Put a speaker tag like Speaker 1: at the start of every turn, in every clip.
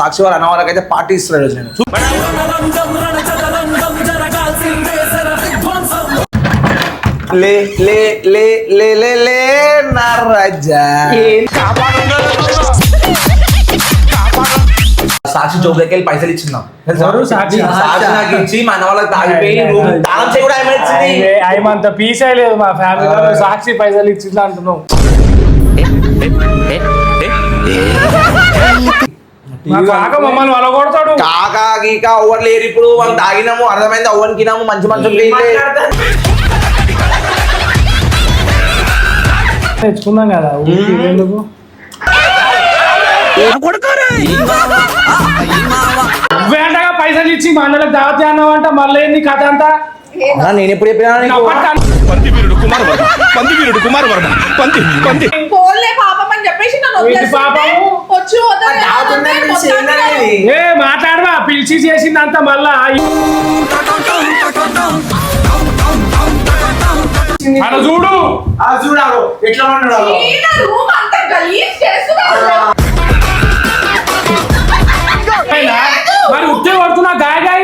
Speaker 1: సాక్షి వారు అన్న వాళ్ళకైతే పార్టీ ఇస్తున్నాడు ఈరోజు నేను. లే లే లే లే లే లే నా రాజా సాక్షి జోబ్ దగ్గర వెళ్ళి పైసలు ఇచ్చిందాం. సాక్షి నాకు ఇచ్చి మా అన్న వాళ్ళకి తాగిపోయి తాళం చేయి కూడా
Speaker 2: ఆయమంత పీస్ లేదు మా ఫ్యామిలీ. సాక్షి పైసలు ఇచ్చిందా అంటున్నావు. కాక మమ్మల్ని వలగొడతాడు.
Speaker 1: కాకా గీక ఎవరు లేరు ఇప్పుడు. వాళ్ళు తాగినాము అర్థమైంది. అవ్వనికినాము మంచి మంచి
Speaker 2: తెచ్చుకుందాం కదా ఎందుకు. నువ్వేంటగా పైసలు ఇచ్చి మా అన్నలకు దావతి అన్నావు అంట. మళ్ళీ ఏంది కథ అంతా.
Speaker 1: నేను ఎప్పుడు చెప్పినా
Speaker 2: మాట్లాడవా పిలిచి చేసిందంత మళ్ళా అలా చూడు
Speaker 1: చూడాలి ఎట్లా ఉన్నాడు.
Speaker 2: మరి ఉత్తే పడుతున్నా గాయ గాయ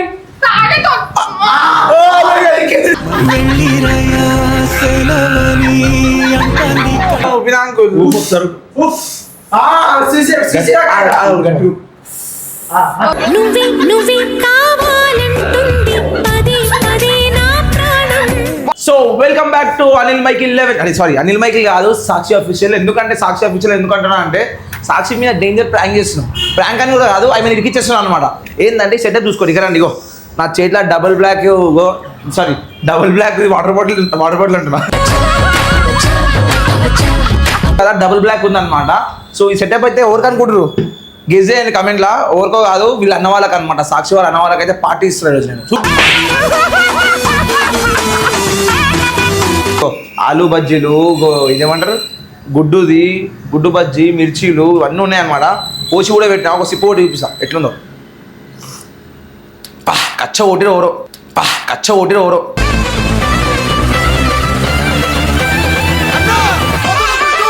Speaker 1: so welcome back to Anil Michael 11. Sorry Anil Michael కాదు, సాక్షి అఫీషియల్. ఎందుకంటే సాక్షి అఫీషియల్ ఎందుకంటున్నా అంటే సాక్షి మీద డేంజర్ ప్రాంక్ చేస్తున్నాం. ప్రాంక్ అని కూడా కాదు, ఐ మీన్ ఇరికిచ్చేస్తున్నాం అనమాట. ఏంటంటే సెటప్ చూసుకోండి. ఇక్కడ రండి, ఇగో నా చేతిలో డబుల్ బ్లాక్ వాటర్ బాటిల్ అంటున్నా కదా, డబుల్ బ్లాక్ ఉందన్నమాట. సో ఈ సెటప్ అయితే ఎవరికి అనుకుంటారు గెజ్ చేయండి కమెంట్లా. ఎవరికో కాదు, వీళ్ళు అన్న వాళ్ళకి అనమాట. సాక్షి వారు అన్న వాళ్ళకైతే పార్టీ ఇస్తున్నాడు నేను. ఆలు బజ్జీలు, ఇదేమంటారు గుడ్డు బజ్జీ, మిర్చీలు ఇవన్నీ ఉన్నాయన్నమాట. పోసి కూడా పెట్టినా. ఒక సిప్పు ఒకటి చూపిస్తా ఎట్లుందో. కచ్చ ఓటిరో ఓరో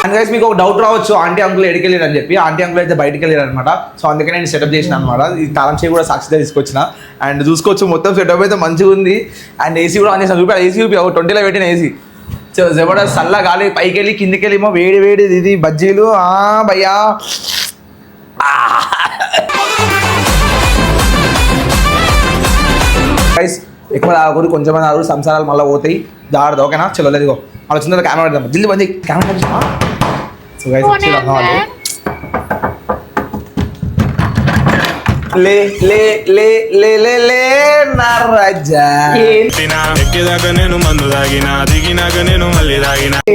Speaker 1: అండ్ గైస్ మీకు ఒక డౌట్ రావచ్చు, ఆంటీ అంకుల్ ఎడికి వెళ్ళారు అని చెప్పి. ఆంటీ అంకుల్ అయితే బయటికి వెళ్ళారు అనమాట. సో అందుకే నేను సెటప్ చేసిన అనమాట. ఈ తాళం చేయి కూడా సాక్షిగా తీసుకొచ్చిన. అండ్ చూసుకోవచ్చు మొత్తం సెటప్ అయితే మంచిగా ఉంది. అండ్ ఏసీ కూడా ఆన్ చేసిన. చూపి ఏసీ చూపి 20లో పెట్టిన ఏసీ. సో జబర్దస్త్ చల్ల గాలి. పైకి వెళ్ళి కిందికి వెళ్ళి ఏమో వేడి ఇది బజ్జీలు. భయ్యా గైస్ ఎక్కువ తాగకూడదు, కొంచెం తాగకూడదు. సంసారాలు మళ్ళీ పోతాయి. జాగ్రత్త, ఓకేనా? చలో లేదుగో అలా వచ్చిన కెమెరా పెడదాం. జల్దీ బంద్ కెమెరా. సో గైస్ లే లే లే లే లే లే నా రాజా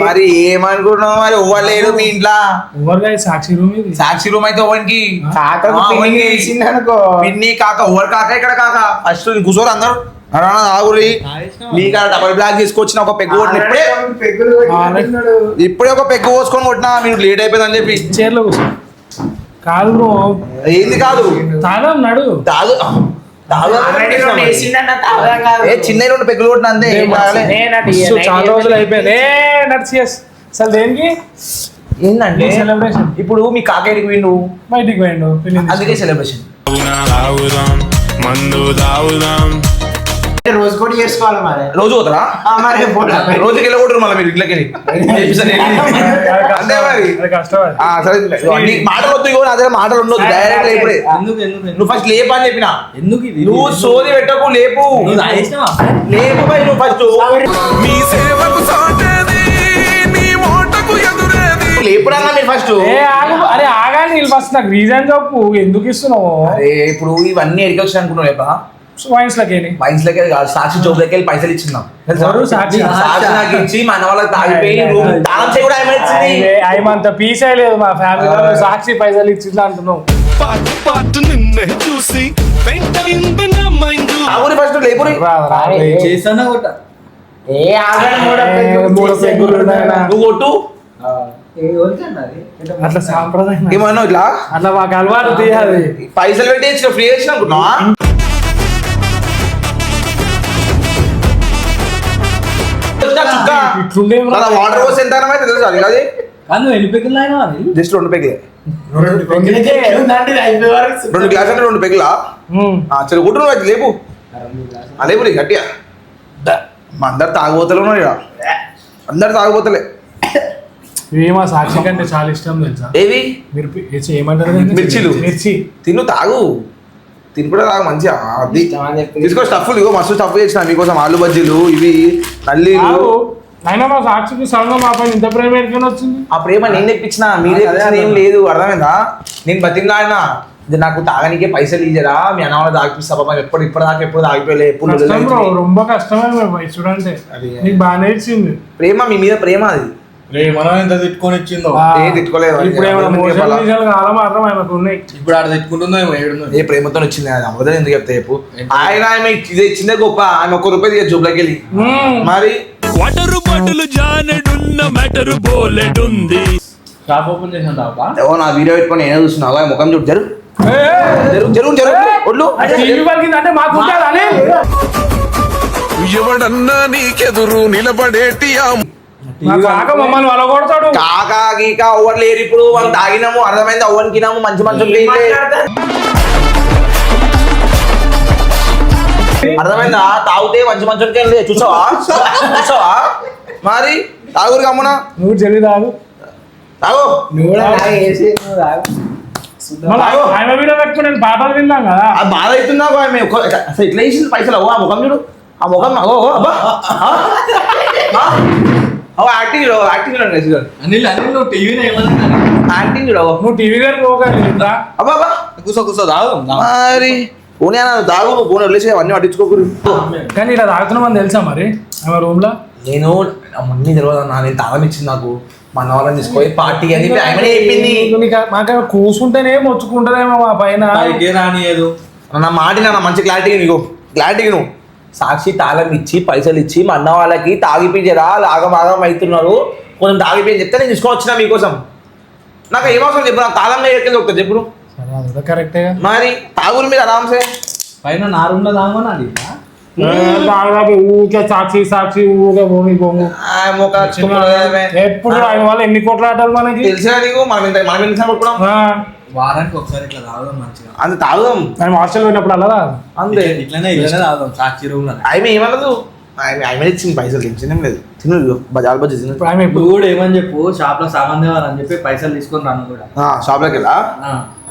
Speaker 1: మరి ఏమనుకుంటున్నావు? మరి ఇవ్వలేడు మీ ఇంట్లో. సాక్షి రూమ్ అయితే ఓవన్కి అనుకో. పిన్ని కాక ఓవర్ కాక ఇక్కడ కాక ఫస్ట్ కూర్చోరు అందరు. ఆగురి మీ కాడ డబల్ బ్లాక్ తీసుకొచ్చిన ఒక పెగ్గు కొట్టిన. ఇప్పుడే ఒక పెగ్గు పోసుకొని కొట్టినా. మీరు లేట్ అయిపోయిందని చెప్పి
Speaker 2: చైర్లో కూర్చో. కాదు బ్రో,
Speaker 1: ఏంది కాదు
Speaker 2: తాగన్నాడు.
Speaker 1: చిన్న 2 పెగ్గులు కొట్టిన అంతే.
Speaker 2: చాలా రోజులు అయిపోయింది. అసలు దేనికి
Speaker 1: ఏంటంటే సెలబ్రేషన్. ఇప్పుడు మీ కాకేడికి పోయిండు,
Speaker 2: బయటికి పోయిండు,
Speaker 1: అందుకే సెలబ్రేషన్.
Speaker 3: రోజు కూడా చేసుకోవాలి. మరి
Speaker 1: రోజు పోతారా? రోజుకి వెళ్ళకూడదు మళ్ళీ మీరు ఇంట్లోకి. అంతే మరి సరే. మాటలు వద్దు, అదే మాటలు ఉండొద్దు. డైరెక్ట్ ఇప్పుడే నువ్వు ఫస్ట్ లేపు అని చెప్పిన. నువ్వు సోది పెట్టకు, లేపు బై. నువ్వు ఫస్ట్ లేపుడన్నా మీరు ఫస్ట్.
Speaker 2: అరే ఆగాలి ఫస్ట్. నాకు రీజన్ చెప్పు, ఎందుకు ఇస్తున్నావు?
Speaker 1: అరే ఇప్పుడు ఇవన్నీ ఎడికి వచ్చి అనుకున్నావు లేపా. వైన్స్ లకి కాదు, సాక్షి జోబ్ దగ్గర వెళ్ళి పైసలు ఇచ్చిందాం. సాక్షి నాకు ఇచ్చి మా అన్న వాళ్ళకి తాగిపోయి తాళం చేయి కూడా
Speaker 2: ఆయమంత పీస్ లేదు మా ఫ్యామిలీ. సాక్షి పైసలు ఇచ్చిందా అంటున్నావు.
Speaker 1: ఫస్ట్ లేపురి నువ్వు కొట్టు.
Speaker 2: అట్లా సాంప్రదాయం
Speaker 1: ఏమన్నా ఇట్లా
Speaker 2: అట్లా మాకు అలవాటు తీయాలి.
Speaker 1: పైసలు పెట్టి ఇచ్చిన ఫ్రీ ఇచ్చిన అనుకున్నావా? వాటర్ పోసి ఎంత తెలుసు అది.
Speaker 3: నువ్వు ఎన్ని పెగ్గులు తాగినావా అనిల్?
Speaker 1: జస్ట్ 2 పెగ్లే.
Speaker 4: 2
Speaker 1: 2 గ్లాసులు అంటే 2 పెగ్లా. చలో కుట్టు నువ్వు లేపు. లేపు నీ గట్టిగా. మా అందరు తాగుబోతలు ఉన్నారు ఇక్కడ. అందరు తాగుబోతలే.
Speaker 2: ఏమా సాక్షి కంటే చాలా ఇష్టం తెలుసా?
Speaker 1: ఏవి
Speaker 2: ఏమంటారు?
Speaker 1: మిర్చిలు.
Speaker 2: మిర్చి
Speaker 1: తిను తాగు. తిని కూడా తాగు మంచిగా. అది తీసుకో స్టఫ్లు. ఇగో మస్తు స్టఫ్ చేసిన మీకోసం. ఆలు బజ్జీలు ఇవి నల్లీలు.
Speaker 2: అయినా మా సాక్షికి సడన్ గా మా పైన ఇంత ప్రేమ ఎక్కడికి వచ్చింది?
Speaker 1: ఆ ప్రేమ నేను తెప్పించిన మీరే ఏం లేదు. అర్థమైందా? నేను బతిమలాడినా ఇది నాకు తాగనికే పైసలు ఇయ్యరా మీ అన్న వాళ్ళు తాగిపిస్తా పాపం. ఎప్పుడు తాగిపోయలే.
Speaker 2: కష్టం బ్రో, ரொம்ப కష్టమే చూడండి. నీకు బాగానే ఇచ్చింది
Speaker 1: ప్రేమ. మీ మీద ప్రేమ అది.
Speaker 3: మనం ఎంత తిట్టుకొని ఇచ్చిందో
Speaker 1: ఏ తిట్టుకోలేదు.
Speaker 2: ఇప్పుడు ఏమైనా మోసాలు విషయాలు కాలం మాత్రం ఆయనకు ఉన్నాయి.
Speaker 3: ఇప్పుడు ఆడ తెచ్చుకుంటుందో ఏడుందో.
Speaker 1: ఏ ప్రేమతో వచ్చింది అది అమ్మదని ఎందుకు చెప్తా చెప్పు. ఆయన ఆమె ఇది ఇచ్చిందే గొప్ప. ఆమె ₹1 తీయ జోబులోకి వెళ్ళి మరి
Speaker 5: వాటరు బాటిల్ జానెడున్న మ్యాటరు బోలెడుంది.
Speaker 3: షాప్ ఓపెన్ చేసాను తాపా.
Speaker 1: ఏవో నా వీడియో పెట్టుకొని నేనే చూస్తున్నావు. ముఖం చూడు. జరుగు ఒడ్లు
Speaker 2: టీవీ పలికిందంటే మాకు ఉంటారు అని.
Speaker 5: ఎవడన్నా నీకెదురు నిలబడేటి
Speaker 2: మా కాక మమ్మల్ని వలగొడతాడు.
Speaker 1: కాకా గీకా ఓవర్ లేరు ఇప్పుడు. వాళ్ళు తాగినాము అర్థమైంది. అవ్వనికినాము మంచి మంచి అర్థమైందా? తాగితే మంచి మంచి చూసావా మరి తాగురు కమ్మునా.
Speaker 2: నువ్వు చెల్లి తాగు.
Speaker 1: తాగు
Speaker 2: ఆయన వీడియో పెట్టుకుని నేను పాటలు విన్నాం కదా.
Speaker 1: అది బాధ అవుతుందా? అసలు ఇట్లా వేసింది పైసలు. ఆ ముఖం చూడు. ఆ ముఖం యాక్టింగ్ యాక్టింగ్
Speaker 3: అనిల్ నువ్వు టీవీలో ఏమన్నా
Speaker 1: యాక్టింగ్ చూడవు.
Speaker 2: నువ్వు టీవీ గారు పోగాలి.
Speaker 1: అబ్బా
Speaker 3: కూర్చో తాగు
Speaker 1: మరి పోనీ అన్న తాగు. నువ్వు పోనీ వదిలేసి అవన్నీ పట్టించుకోకూరు.
Speaker 2: కానీ ఇలా తాగుతున్నామని తెలుసా మరి ఆమె రూమ్ లో?
Speaker 1: నేను అన్నీ తెలియదు అన్న. నేను తాళం ఇచ్చింది నాకు. మన వాళ్ళని తీసుకొని పార్టీ అని చెప్పింది.
Speaker 2: మాకు కూర్చుంటేనే మొచ్చుకుంటదేమో మా పైన.
Speaker 3: రానియదు
Speaker 1: నా మాట నా మంచి క్లారిటీ నీకు. క్లారిటీ నువ్వు సాక్షి తాళం ఇచ్చి పైసలు ఇచ్చి మా అన్న వాళ్ళకి తాగిపించరా ఆగం అవుతున్నారు కొంచెం తాగిపోయి చెప్తే నేను తీసుకొని వచ్చినా మీకోసం. నాకు ఏమవసరం చెప్పు. నాకు తాళం ఎక్కడికి ఒక చెప్పు.
Speaker 2: కరెక్టే
Speaker 1: మరి తాగురు మీరు ఆరామ్సే.
Speaker 3: పైన నా రూమ్ లో తాగమని
Speaker 2: ఊకే సాక్షి ఊకే భూమి బొంగు ఎప్పుడు ఆయన వల్ల ఎన్ని కోట్ల ఆటలు మనకి
Speaker 1: తెలిసినా నీకు. మనం ఎంత పట్టుకున్నాం.
Speaker 3: వారానికి ఒకసారి ఇట్లా తాగుదాం మంచిగా.
Speaker 1: అంత తాగుదాం.
Speaker 2: ఆయన హాస్టల్ పోయినప్పుడు అలా
Speaker 1: అంతే
Speaker 3: ఇట్లనే తాగుదాం సాక్షి రూమ్ లో.
Speaker 1: ఆమె ఏమన్నదు. ఆమె ఇచ్చింది పైసలు. టెన్షన్ ఏం లేదు. తిను బజార్ బజ్జీ తిను.
Speaker 2: ఆమె
Speaker 3: ఇప్పుడు కూడా ఏమని చెప్పు షాప్ లో సామాన్ తేవాలని చెప్పి పైసలు తీసుకొని రాను కూడా.
Speaker 1: షాప్లోకి వెళ్ళా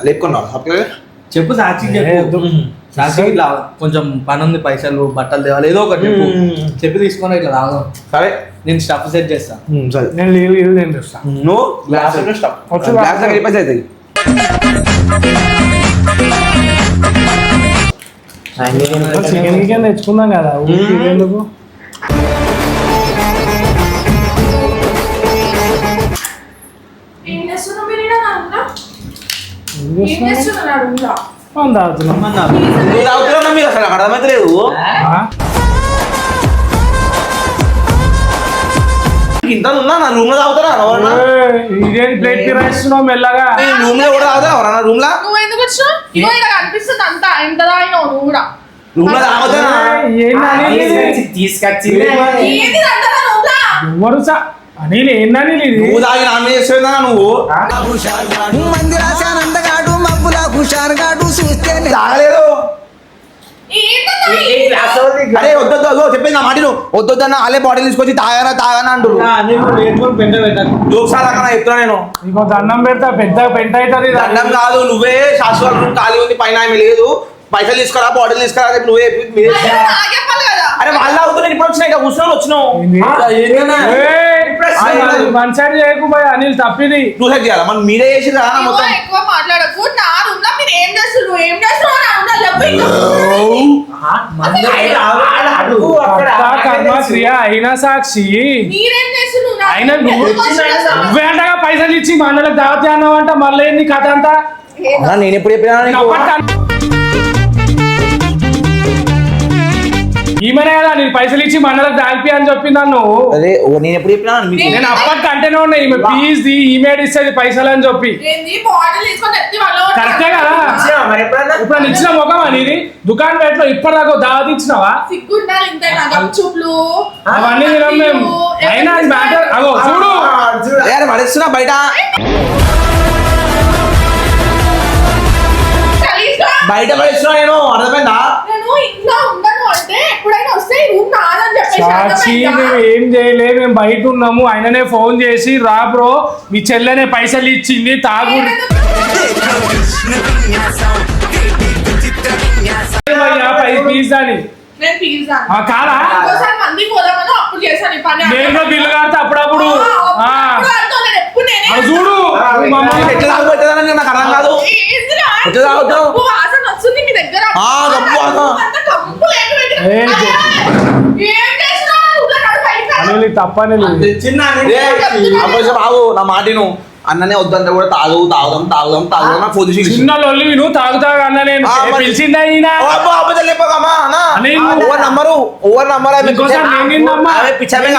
Speaker 1: లేపుకొని రావు షాప్కి.
Speaker 3: చెప్పు సాక్షికి చెప్పు. సాక్షి ఇట్లా కొంచెం పని ఉంది పైసలు బట్టలు తేవాలి ఏదో ఒకటి చెప్పు. చెప్పి తీసుకొని ఇట్లా తాగుదాం.
Speaker 1: సరే
Speaker 3: నేను స్టఫ్ సెట్ చేస్తా.
Speaker 1: సరే
Speaker 2: నేను లీవ్ నేను చూస్తాను.
Speaker 1: నువ్వు గ్లాస్ గ్లాస్ పైసలు అవుతాయి.
Speaker 2: చికెన్ తెచ్చుకుందాం కదా ఎందుకు.
Speaker 1: తాగుతున్నా మీరు అసలు అర్థమైతే లేదు. ఇంత ఉన్నా నా రూమ్ లో తాగుతారా?
Speaker 2: ఇదేం ప్లేట్ తినేస్తున్నావు మెల్లగా.
Speaker 1: రూమ్ లో కూడా తాగుతా ఎవరన్నా రూమ్ లో?
Speaker 4: నువ్వు ఎందుకు వచ్చినావు? ఇగో ఇలా కనిపిస్తుంది అంతా. ఎంత తాగినావు నువ్వు కూడా?
Speaker 1: రూమ్ లో తాగుతా
Speaker 4: తీసుకొచ్చింది
Speaker 2: అనిల్ ఏందని
Speaker 1: నువ్వు తాగి నా మీద చేస్తున్నా నువ్వు తాగలేదు. అరే వద్దు చెప్పింది నా మాట వద్దొద్దన్న వాళ్ళే బాటిల్ తీసుకొచ్చి తాగానా అంటారు. జోక్సాలా చెప్తున్నా నేను.
Speaker 2: ఇంకో దండం పెడతా పెద్ద పెంట అవుతుంది.
Speaker 1: దండం కాదు. నువ్వే శాశ్వత రూమ్ ఖాళీ ఉంది పైన ఆమె లేదు. పైసలు తీసుకురా బాటిల్ తీసుకురా నువ్వే. అరే వాళ్ళు అవుతున్నాయి ఇప్పుడు వచ్చినాయి కూర్చొని వచ్చినావు.
Speaker 2: వన్ సైడ్ చేయకు అనిల్ తప్పిది.
Speaker 1: నువ్వు సెట్ చేయాలి మనం మీరే చేసి మొత్తం.
Speaker 4: ఎక్కువ మాట్లాడకు. నా రూమ్ లో మీరు ఏం చేస్తున్నారు? ఏం చేస్తున్నారు?
Speaker 2: కర్మ క్రియ అయినా సాక్షి
Speaker 4: మీరేం చేస్తున్నారు?
Speaker 2: అయినా నువ్వేంటగా పైసలు ఇచ్చి మా అన్నలకు దావత్ అన్నావంట. మళ్ళీ ఏంది కథ అంతా?
Speaker 1: నేను ఎప్పుడు చెప్పినా
Speaker 2: ఈమెనే కదా నేను పైసలు ఇచ్చి మండలకు దాల్పి అని చెప్పి నన్ను.
Speaker 1: అదే నేను ఎప్పుడు చెప్పినా
Speaker 2: నేను అప్పటికంటేనే ఉన్నా ఈమె ప్లీజ్ ఈమె ఇస్తుంది పైసలు అని చెప్పి. కరెక్టే కదా. ఇప్పుడు ఇచ్చిన ముఖం అనేది దుకాణం పేటలో ఇప్పటిదాకా దావత్ ఇచ్చినావా?
Speaker 4: సిగ్గుండాలి ఇంతేనా గప్చుప్లు
Speaker 2: అవన్నీ తినం మేము. అయినా అది మ్యాటర్. అగో చూడు
Speaker 1: పడేస్తున్నా బయట బయట పడేస్తున్నా నేను అర్థమైందా?
Speaker 4: నేను ఇంట్లో ఉండను అంటే ఎప్పుడైనా వస్తే ఈ రూమ్ నాదని చెప్పేసి
Speaker 2: సాక్షి మేము ఏం చేయలేదు, మేము బయట ఉన్నాము. ఆయననే ఫోన్ చేసి రా బ్రో మీ చెల్లెనే పైసలు ఇచ్చింది తాగు ప్లీజ్ అని
Speaker 4: నేను పిజ్జా
Speaker 2: కాదా
Speaker 4: ఇంకోసారి మంది పోదామని అప్పుడు చేశాను ఈ పని.
Speaker 2: నేను బిల్లు కడతా అప్పుడప్పుడు.
Speaker 4: ఎప్పుడు నేనే
Speaker 2: అది చూడు
Speaker 1: ఎట్లా తాగుపెట్టదని నాకు అర్థం కాదు.
Speaker 4: ఏందిరా?
Speaker 1: ఎట్లా తాగుతావు?
Speaker 4: గప్పు వాసన వస్తుంది మీ దగ్గర.
Speaker 1: గప్పు వాసన.
Speaker 4: అంత కంపు లేదు మీ దగ్గర.
Speaker 2: ఏం చే-
Speaker 4: ఏం చేస్తున్నావు? నువ్వు నడు బయటికి రా.
Speaker 2: అనేది తప్పనే లేదు.
Speaker 1: బాబు నా మాటిను అన్ననే వద్దంటే కూడా తాగుదాం నాకు ఫోన్ చేసి
Speaker 2: చిన్న లొల్లి నువ్వు తాగుతావు అన్న నేను పిలిచిందా ఈయన? ఇంకోసారి నేను నిన్ను నమ్మా.
Speaker 1: పిచ్చమే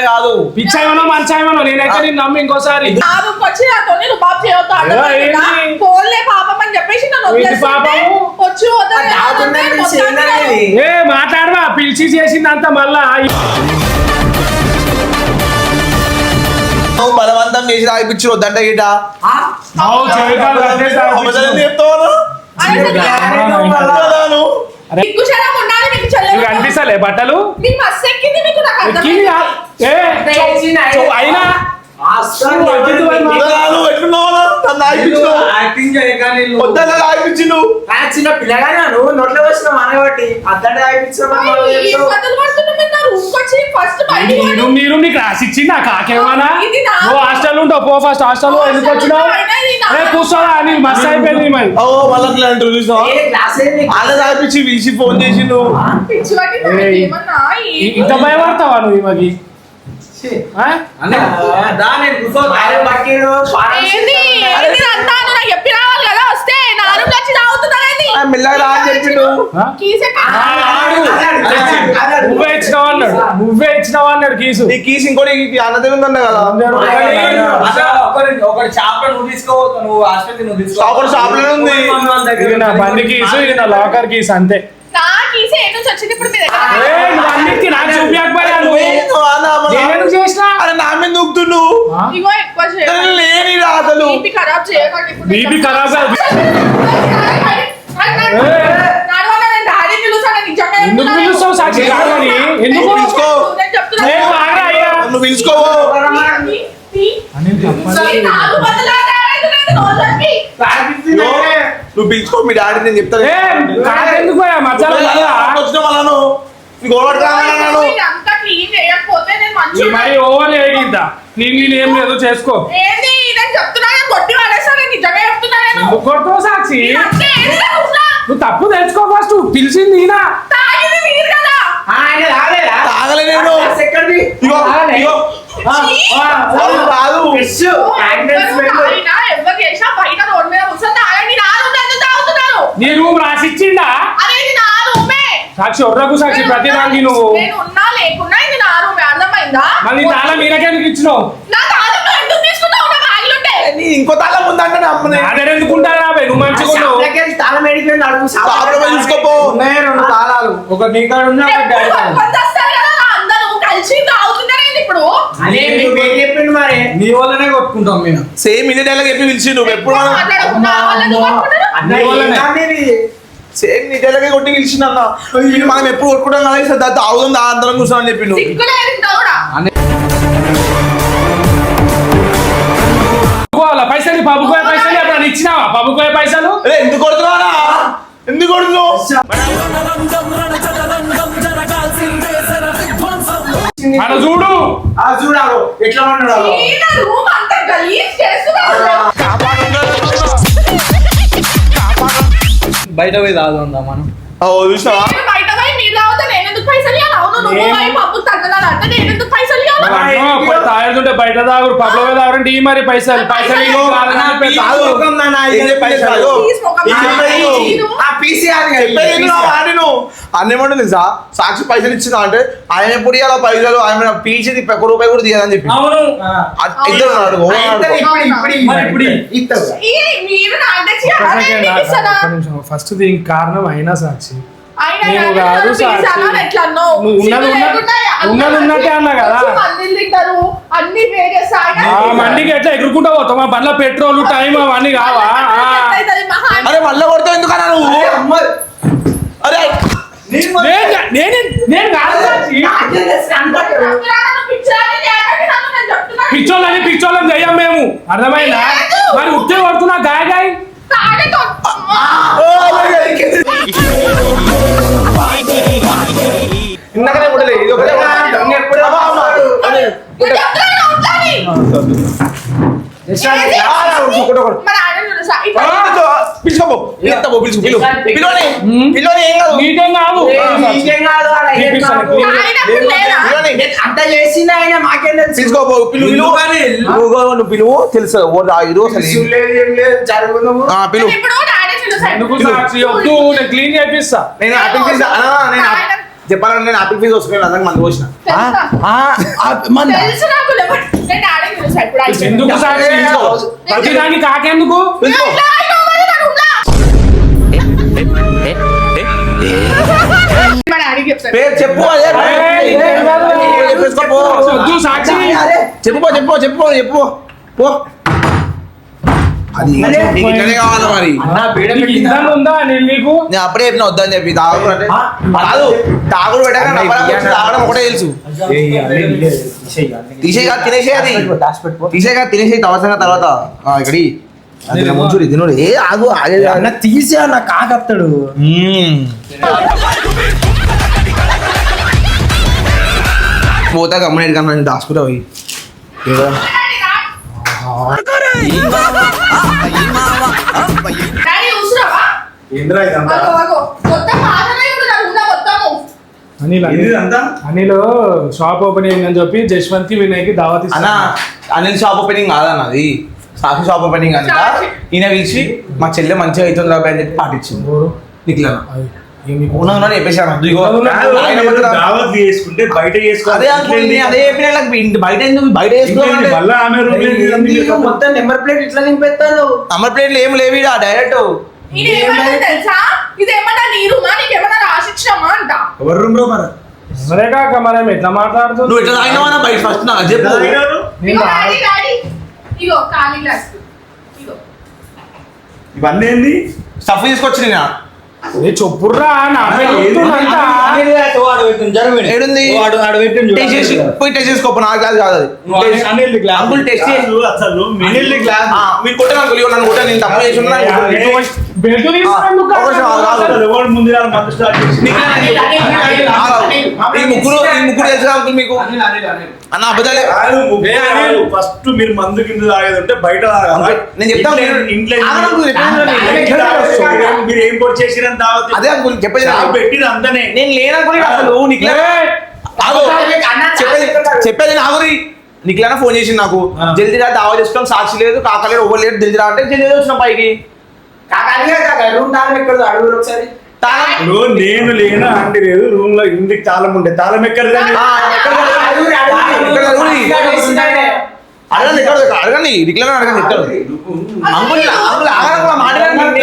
Speaker 1: కాదు
Speaker 2: పిచ్చాయమనో మంచాయమనో నేనైతే నేను నమ్మి ఇంకోసారి.
Speaker 4: నా రూమ్కి వచ్చి నాతో రుబాబ్ చేయొద్దు అర్థమైందా?
Speaker 2: ఏంటి?
Speaker 4: పోన్లే పాపం అని చెప్పేసి నన్ను
Speaker 2: ఏంటి
Speaker 4: వదిలేస్తుంటే
Speaker 2: పాపము?
Speaker 4: వచ్చి వదలలేదంటే మొత్తానికి
Speaker 2: ఏ మాట్లాడవా పిలిచి చేసిందంత మళ్ళా
Speaker 1: బలవంతం చేసి తాగిపించి వద్దంటే గిట
Speaker 2: అవు చెవికాలు కట్టేసి తాగిపించు. అరే
Speaker 4: సిగ్గుశరం ఉండాలి మీకు
Speaker 2: నీకు
Speaker 4: చెల్లెలు.
Speaker 2: అనిపిస్తలే బట్టలు
Speaker 4: మీ మస్తు ఎక్కింది మీకు నాకు
Speaker 2: ఎక్కింది
Speaker 4: అర్థమైంది.
Speaker 2: ఏ అయినా
Speaker 3: యాక్టింగ్ చేయగానే
Speaker 6: చిన్న పిల్లగానే నువ్వు నోట్లో వచ్చిన మనబట్టి అద్దడే
Speaker 4: ఈ కథలు పడుతున్నా మీరు నా రూమ్కి వచ్చి ఫస్ట్ బయటికి పోండి.
Speaker 2: మీరు నీకు రాసి ఇచ్చింది ఆ కాకేమన్నా?
Speaker 4: ఇది నా-
Speaker 2: నువ్వు హాస్టల్ ఉంటావు పో ఫస్ట్ హాస్టల్ ఎందుకు వచ్చినావు? అరే కూర్చోరా అని మస్తు అయిపోయింది మరి.
Speaker 1: అలా తాగిపించి పిలిచి ఫోన్ చేసి నువ్వు
Speaker 4: పిచ్చి పట్టింది నాకు
Speaker 2: ఏయ్.
Speaker 4: ఏమన్నా?
Speaker 2: ఇంత భయపడతావా నువ్వు ఈమెకి? ఆ?
Speaker 4: ఏంది? ఏంది అంటాను? నాకు చెప్పి రావాలి కదా వస్తే నా రూమ్లో వచ్చి తాగుతున్నారేంది?
Speaker 1: మెల్లగా రా అని చెప్పిండు.
Speaker 2: ఆ?
Speaker 4: కీస్ ఎక్కడ?
Speaker 2: నువ్వే ఇచ్చినావా అన్నాడు కీసు.
Speaker 1: ఈ కీస్ ఇంకోటి అన్నదే ఉందంట కదా
Speaker 3: ఒకటి షాప్ లో నువ్వు తీసుకోవద్దు, నువ్వు హాస్పిటల్ నువ్వు తీసుకో.
Speaker 1: ఒకటి షాప్ లోనే ఉంది.
Speaker 2: ఇది నా బండి కీసు ఇది నా లాకర్ కీసు అంతే.
Speaker 4: నా కీస్ ఏ నుంచి వచ్చింది ఇప్పుడు మీ దగ్గర?
Speaker 2: ఏ, నువ్వు అన్నిటికీ నాకు చూపించకపోయా నువ్వు? నేనెందుకు చేసినా?
Speaker 1: అరే నా మీద నూకుతున్నావు
Speaker 2: ఆ?
Speaker 4: ఇగో ఎక్కువ చేయకండి.
Speaker 1: లేని అసలు
Speaker 4: బీపీ ఖరాబ్ చేయకండి ఇప్పుడు.
Speaker 2: బీపీ ఖరాబ్ కాదు.
Speaker 4: నడవనా నేను డాడీని పిలుస్తాను నిజంగా
Speaker 2: ఎందుకు
Speaker 4: చెప్తున్నాను.
Speaker 2: పిలుస్తావు సాక్షి కాదని? ఎందుకు
Speaker 1: పిలుచుకో.
Speaker 4: నేను చెప్తున్నాను.
Speaker 2: నేను బాగా అయ్యా.
Speaker 1: నువ్వు పిలుచుకోవు
Speaker 4: నాలుగు బదులాడారైతే నేను రోజుకి.
Speaker 1: నువ్వు పిలుచుకో మీ డాడీ నేను చెప్తాను
Speaker 2: ఏ, కాదెందుకు పోయా మధ్యాహ్నం మళ్ళా?
Speaker 1: వచ్చిన వాళ్ళను నీకు ఓడగొట్టుకున్నాను
Speaker 4: ఇదంతా క్లీన్ చేయకపోతే నేను
Speaker 2: ఈ
Speaker 4: మంచిగా
Speaker 2: మరి ఓవర్ ఏగిందా నేను ఏం లేదు చేసుకో.
Speaker 4: ఏంది నేను చెప్తున్నా నేను కొట్టి వాడేస్తాను నిజంగా చెప్తున్నా నేను
Speaker 2: ఎందుకు కొడతావు సాక్షి?
Speaker 4: ఇదంతా ఏంది నా ఊళ్ళో?
Speaker 2: నువ్వు తప్పు తెలుసుకో ఫస్ట్ పిలిచింది ఈయన.
Speaker 4: తాగింది మీరు కదా.
Speaker 1: తాగలే నేను ఇగో ఇగో రాదు
Speaker 4: ఎవ్వరు తాగినా, ఎవ్వరు చేసినా బయట రోడ్డు మీద కూర్చొని తాగండి. నా రూమ్ ఎందుకు తాగుతున్నారు?
Speaker 2: నీ రూమ్ రాసిచ్చిండా
Speaker 4: అరే ఇది నా రూమే.
Speaker 2: సాక్షి ఒర్రకు సాక్షి ప్రతి దానికి నువ్వు
Speaker 4: నేను ఉన్నా లేకున్నా ఇది నా రూమే అర్థమైందా?
Speaker 2: మళ్ళీ తాళం మీరకెందుకు ఇచ్చినావు?
Speaker 4: నా తాళం నువ్వు ఎందుకు తీసుకున్నావు? నా బ్యాగులుంటే
Speaker 1: నీ ఇంకో తాళం ఉందంటే నా అమ్మని
Speaker 2: నాదే ఎందుకుంటారా నువ్వు మంచిగా ఉన్నావు.
Speaker 6: తాళం ఎడిపోయింది అడుగు
Speaker 1: షాపులో పోయి తీసుకోపో
Speaker 3: ఉన్నాయి రెండు తాళాలు, ఒకటి నీ కాడ ఉంది, ఒకటి డాడీ కాడ ఉంది.
Speaker 4: కొంత వస్తారు కదా అందరూ కలిసి తాగుతున్నారేంటి ఇప్పుడు?
Speaker 6: అదే మీకు ఏం చెప్పిండు మరి
Speaker 3: నీ వల్లనే కొట్టుకుంటాం మేము.
Speaker 1: సేమ్ ఇదే డైలాగ్ చెప్పి పిలిచి నువ్వు ఎప్పుడు
Speaker 4: మాట్లాడకుండా వాళ్ళని కొట్టుకుంటారు?
Speaker 6: అన్న ఏంటండి ఇది?
Speaker 1: సేమ్ నీ డైలాగే కొట్టి పిలిచింది అన్న ఇది మనం ఎప్పుడు కొట్టుకుంటాం కదా ఈసారి తాగుదాం అందరం కూర్చోని చెప్పి నువ్వు
Speaker 4: సిగ్గులేదు ఇంత కూడా.
Speaker 2: పైసలు పబ్బుకోయే పైసలు ఎప్పుడు ఇచ్చినావా? పబ్బుకోయే పైసలు
Speaker 1: అరే ఎందుకు కొడుతున్నావా ఎందుకు కొడుతున్నావు
Speaker 2: అక్కడ చూడు
Speaker 6: చూడాలి ఎట్లా ఉన్నాడు
Speaker 4: ఈయన రూమ్ అంతా గలీజ్ చేస్తున్నారు.
Speaker 3: బయట పోయి తాగుదాం మనం.
Speaker 1: చూసినావా
Speaker 4: నేను బయట పోయి మీరు తాగితే నేను ఎందుకు పైసలు ఇవ్వాలి? అవును నువ్వు పోయి పబ్బుకు తగ్గదాలు అంటే నేను ఎందుకు పైసలు ఇవ్వాలి?
Speaker 2: తాగుతుంటే బయట తాగుడు పబ్లో తాగుడు ఈ మరి పైసలు పైసలు ఇవ్వు, కాదు కానీ
Speaker 1: కాదు.
Speaker 6: ముఖం నాన్న,
Speaker 1: ఏం చెప్పి
Speaker 6: పైసలు.
Speaker 1: కాదు.
Speaker 4: ప్లీజ్ ముఖం
Speaker 1: ఏం చెప్పి
Speaker 4: మాట్లాడి.
Speaker 1: కాదు.
Speaker 6: ఆ
Speaker 1: అన్నేమంటుంది తెలుసా, సాక్షి పైసలు ఇచ్చిందా అంటే ఆయన ఎప్పుడు ఇవ్వాలా పైసలు, ఆయన పీల్చింది ఒక్క రూపాయి కూడా తీయదని చెప్పి
Speaker 3: అవును
Speaker 1: ఇద్దరు అడుగు
Speaker 4: మీరు నాకు తెచ్చి అలానే ఇస్తారా?
Speaker 2: ఫస్ట్ దీనికి కారణం అయినా సాక్షి
Speaker 4: ఆయన
Speaker 2: నేను
Speaker 4: కానీ
Speaker 2: కాదు
Speaker 4: నన్ను
Speaker 2: సాక్షి.
Speaker 4: పిలిచాను, ఎట్లా అన్నావు?
Speaker 2: నువ్వు ఉన్నది
Speaker 4: సిగ్గు
Speaker 2: ఉన్నది-
Speaker 4: లేకుండా
Speaker 2: ఉన్నది ఉన్నట్టే అన్నా కదా.
Speaker 4: వచ్చి మందిలు తింటారు, అన్ని పే చేస్తారు.
Speaker 2: ఆ మండికి ఎట్లా ఎగురుకుంటా పోతాం, మా బండ్ల పెట్రోల్ టైం అవన్నీ కావా?
Speaker 1: అరే మళ్ళీ కొడతావు ఎందుకన్నా నువ్వు? అరే
Speaker 2: నేను కాదు సాక్షి. పిచ్చోళ్ళని పిచ్చోళ్ళని చెయ్యం మేము, అర్థమైందా? మరి ఉత్తే కొడుతున్నా గాయ గాయ.
Speaker 1: ఇందాకనే కొట్టలే, ఇది ఒకటే కొట్టాలి. అబ్బా, అమ్మా. అదే, కొట్టు. పిలుచుకోపో, పిలుస్తాపో, పిలుచు, పిలు. పిలువని, పిలువని, ఏం కాదు.
Speaker 2: నీకేం కాదు.
Speaker 1: పిలువని.
Speaker 6: అంత చేసింది ఆయన మాకేం తెలుసు
Speaker 1: పిలుచుకోపో, పిలువు, పిలువు. నువ్వు పిలువు, తెలుసు ఓ రాయుడు అసలు.
Speaker 6: లేదు ఏం లేదు జరుగుతున్నాము
Speaker 1: పిలువు.
Speaker 2: ఎందుకు సాక్షి వద్దు, నేను క్లీన్ చేపిస్తా.
Speaker 1: నేను ఆపిల్ ఫీజ్ నేను చెప్పాలంటే నేను ఆపిల్ ఫీజ్ వస్తున్నాను అందరికి మంది వచ్చిన
Speaker 2: ఎందుకు సాక్షి ప్రతిదానికి కాకెందుకు?
Speaker 1: పేరు చెప్పు అదే చెప్పేసుకోపో.
Speaker 2: వద్దు సాక్షి.
Speaker 1: చెప్పుకో చెప్పుకో చెప్పుకో చెప్పు పో. అది నీకు ఇట్లనే కావాలి మరి.
Speaker 2: నీకు ఇద్దరు ఉందా నేను నీకు?
Speaker 1: నేను అప్పుడే చెప్పిన వద్దని చెప్పి తాగుడు అంటే కాదు, తాగుడు పెట్టాక తాగడం ఒకటే తెలుసు. తీసేయి కాదు తినేసే, అది తీసే కాదు తినేసేయి తర్వాత ఇక్కడి ముంచూరి తినుడు. ఏ ఆగు ఆగే
Speaker 6: తీసే అన్న కాకప్తాడు
Speaker 1: పోతా గమ్మనేది కన్నా నేను దాచుకుంటా పోయి
Speaker 2: అనిల్ షాప్ ఓపెనింగ్ అయిందని చెప్పి జశ్వంత్ కి వినయ్ కి దావత్
Speaker 1: అన్నా. అనిల్ షాప్ ఓపెనింగ్ కాదన్న అది, సాక్షి షాప్ ఓపెనింగ్ అంట. ఈయన పిలిచి మా చెల్లె మంచిగా అవుతుంది రాబోయే అని చెప్పి పాటించింది నీకు చెప్పేసాను.
Speaker 7: దావత్ చేసుకుంటే బయట
Speaker 1: అదే అనుకోండి, అదే చెప్పిన బయట ఎందుకు బయట చేసుకోవాలి.
Speaker 7: మళ్ళీ ఆమె రూమ్
Speaker 6: మొత్తం నెంబర్ ప్లేట్ ఇట్లా నింపెత్తాను
Speaker 1: అమర్ ప్లేట్లు ఏం లేవి డైరెక్ట్.
Speaker 4: తెలుసా ఇదేమన్నా నీ రూమా, నీకేమన్నా రాసిచ్చినామా అంట.
Speaker 7: ఎవరు రూమ్ లో మరి
Speaker 2: మరే కాక మనం ఎట్లా మాట్లాడుతున్నావు?
Speaker 1: నువ్వు ఎట్లా తాగినావా బయట ఫస్ట్ నాకు చెప్పు.
Speaker 4: ఇగో డాడీ, ఇగో ఖాళీ గ్లాస్, ఇగో
Speaker 7: ఇవన్నీ ఏంది
Speaker 1: స్టఫ్ తీసుకొచ్చి నేను
Speaker 2: చెప్పుర్రా నా
Speaker 1: ఏడుంది టేస్ట్ చేసి పోయి టేస్ట్ చేసుకోపో. నా గ్లాస్ కాదు అది. అంకుల్ టేస్ట్ చేసి
Speaker 7: అసలు
Speaker 1: మీరు కొట్టాను అంకుల్, నన్ను కొట్టాను, నేను తప్పు చేసి ఉన్నా.
Speaker 2: బెల్ట్ తీసుకుందుకు
Speaker 7: ఎవరు ముందు మందు స్టార్ట్ చేసి
Speaker 1: ఈ ముగ్గురు తెలుసా అంకుల్ మీకు? అన్న అబద్ధాలే.
Speaker 7: ఫస్ట్ మీరు మందు కింద తాగేదంటే బయట తాగాలి.
Speaker 1: నేను చెప్తాను
Speaker 7: ఇంట్లో
Speaker 1: ఇంట్లో
Speaker 7: మీరు ఏం పొడి చేసిరని దావత్
Speaker 1: అదే అంకుల్ చెప్పేది
Speaker 7: పెట్టిన అంతనే
Speaker 1: నేను లేననుకుని అసలు నీకు చెప్పేది నాగురి. నీకులైనా ఫోన్ చేసింది నాకు, జల్దీరా దావా చేసుకోవడం సాక్షి లేదు కాకలేదు ఎవరు లేడు జల్దీరా అంటే జల్దీ వచ్చిన పైకి.
Speaker 6: రూమ్ తాళం ఎక్కడ అడుగురు ఒకసారి.
Speaker 7: నేను లేనా అంటే లేదు, రూమ్ లో ఇంటికి తాళం ఉండే తాళం ఎక్కడ
Speaker 1: అడగండి అడగండి రిక్లైన్ అడగండి ఎక్కడ అంకుల్ అంకుల్ ఆగడం మాట్లాడండి.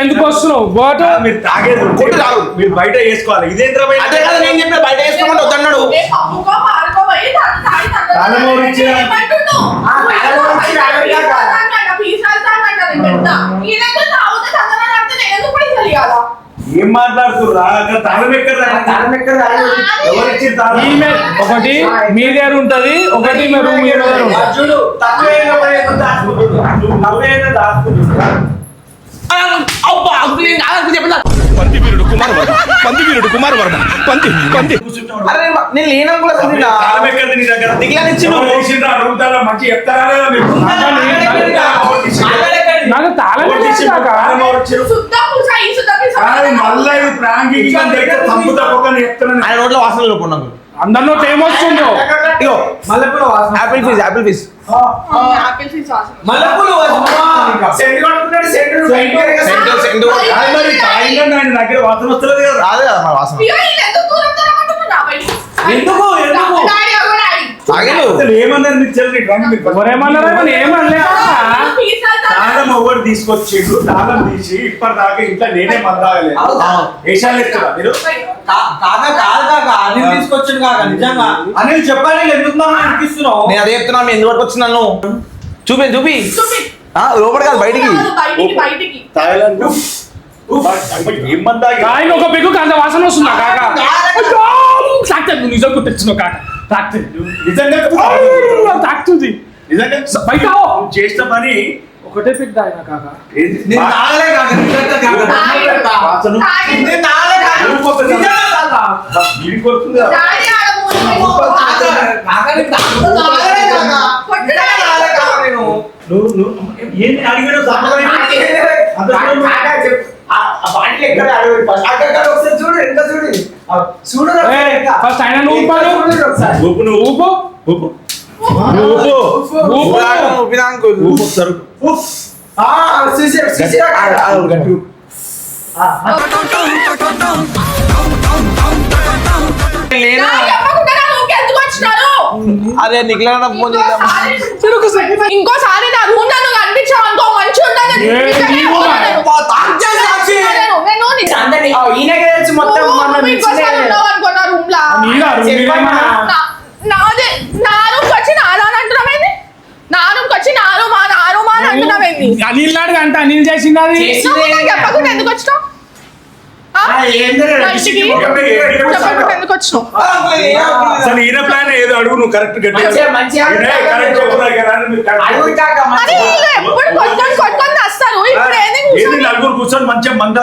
Speaker 2: ఎందుకు వస్తున్నావు బోట?
Speaker 7: మీరు తాగేది
Speaker 1: కొట్టు తాగు.
Speaker 7: మీరు బయట వేసుకోవాలి. ఇదేంట్రా
Speaker 1: అదే కదా నేను చెప్పిన బయట వేసుకోమంటే వద్దన్నాడు.
Speaker 4: పప్పుకో పాడుకో పోయి
Speaker 7: తాళం ఎవరు ఇచ్చిరా? ఏం మాట్లాడుతుర్రా? అక్కడ తాళం ఎక్కడ ఎవరు ఇచ్చిన తాళం?
Speaker 2: ఈమె ఒకటి మీ దగ్గర ఉంటది, ఒకటి మీ రూమ్ మీ దగ్గర ఉంటది.
Speaker 7: చూడు తప్పేదో దాచుకుంటున్నా.
Speaker 1: అబ్బా అంకుల్ నేను కాదని చెప్పిన.
Speaker 5: పంది కుమార్ వర్మ పంది
Speaker 1: అరే నేను లేననుకున్నా అసలు నిన్న.
Speaker 7: తాళం ఎక్కడిది నీ దగ్గర?
Speaker 1: రిక్లైన్ ఇచ్చిండు.
Speaker 7: ఎవరు ఇచ్చిండ్రా? రూమ్ తాళం మంచి చెప్తారా లేదా మీరు?
Speaker 2: నాకు తాళం
Speaker 7: తాళం ఎవరు ఇచ్చారు? మళ్ళా ఇది ప్రాంకింగ్ చంపుతా ఒకరిని చెప్తున్నాను.
Speaker 1: ఆయన రోడ్లో వాసన లోపండి అంకుల్.
Speaker 2: అందరిలో ఏం వస్తుందో.
Speaker 1: ఇగో యాపిల్ ఫీజ్
Speaker 6: మల్లెపూలు సెంటర్ కొట్టుకున్నాడు, సెంటర్
Speaker 1: సెంటు
Speaker 7: కాదు మరి తాగిందని ఆయన దగ్గర వాసన వస్తలేదు కదా.
Speaker 1: రాదు కదా మరి వాసన.
Speaker 4: ఇగో వీళ్ళు ఎందుకు దూరం దూరం అంటున్నారు బయటికి?
Speaker 3: ఎందుకు?
Speaker 4: డాడీ, అగో డాడీ.
Speaker 1: తాగిలు
Speaker 7: అసలు ఏమన్నారు మీరు చెల్లి రండి మీరు.
Speaker 2: ఎవరేమన్నారా కానీ ఏమనలే
Speaker 4: పీస్ అవుతారు.
Speaker 7: తాళం ఎవరు తీసుకొచ్చిండు తాళం తీసి ఇప్పటిదాకా ఇంట్లో నేనే మందాగలేదు వేషాలు ఎత్తురా మీరు.
Speaker 3: అనిల్ తీసుకొచ్చిండు కాక నిజంగా అనిల్ చెప్పాలి ఎందుకు అనిపిస్తున్నావు
Speaker 1: నేను అదే చెప్తున్నా మీ ఎందుకు పట్టుకొచ్చి నన్ను చూపి చూపి
Speaker 4: చూపి.
Speaker 1: లోపల కాదు బయటికి.
Speaker 4: బయటికి బయటికి.
Speaker 7: తాగలేదు ఏం మందాగి
Speaker 2: కాయకి ఒక పిగ్గుకి అంత వాసన వస్తుందా కాక తాక్తుంది నువ్వు నిజం తెచ్చినావు కాక తాక్తుంది
Speaker 7: నిజంగా
Speaker 2: తాకుతుంది
Speaker 7: నిజంగా
Speaker 2: బయట
Speaker 7: నువ్వు చేసిన పని
Speaker 2: ఒకటే పిక్ తాగినా కాక
Speaker 7: ఏంది?
Speaker 3: నేను తాగలే కాక నిజంగా కాక.
Speaker 7: వాసన
Speaker 4: తాగి.
Speaker 3: నేను తాగలే కాక. నిజంగా కాక.
Speaker 7: వీడికి వస్తుంది కదా.
Speaker 4: డాడీ ఆడ మూడు
Speaker 3: కాక నేను తాగలే కాక.
Speaker 4: కొట్టుడా.
Speaker 3: తాగలే కాక నేను.
Speaker 7: నువ్వు ఏంది అడిగాడు
Speaker 6: బాటిల్ ఎక్కడ అడవి ఫస్ట్
Speaker 3: అక్కడ ఒకసారి చూడు ఎంత చూడు చూడు
Speaker 2: ఫస్ట్ ఆయన నువ్వు ఊపాడు.
Speaker 7: ఊపు నువ్వు ఊపు ఊపు ఊపు
Speaker 1: ఊపినా అంకుల్.
Speaker 7: ఊపు ఒకసారి
Speaker 4: డాడీ చెప్పకుండా నా రూమ్కి ఎందుకు వచ్చినారు?
Speaker 1: అరే నిఖిల ఫోన్ చేద్దాం.
Speaker 4: ఇంకోసారి నా రూమ్ నన్ను కనిపించావు అనుకో మంచి ఉండదు.
Speaker 6: ఈయనకే తెలుసు మొత్తం మొన్న మిక్సీ
Speaker 4: అనుకున్నా రూమ్ లా నాదే నా రూమ్కి వచ్చి నాలో అంటున్నావేంది? నా రూమ్కి వచ్చి నారు మా అంటున్నావేంది?
Speaker 2: అనిల్ నాడు అంటే అనిల్ చేసింది అది
Speaker 4: నువ్వు నాకు చెప్పకుండా ఎందుకు వచ్చినావు? బయటికి చెప్పకుండా ఎందుకు వచ్చినావు?
Speaker 7: అసలు ఈయన ప్లాన్ ఏదో అడుగు నువ్వు కరెక్ట్
Speaker 6: మంచిగా
Speaker 7: కరెక్ట్
Speaker 4: అని వీళ్ళు ఎప్పుడు కొట్టుకొని వస్తారు. ఇప్పుడు ఏంది
Speaker 7: ఏది నలుగురు కూర్చొని మంచిగా మంద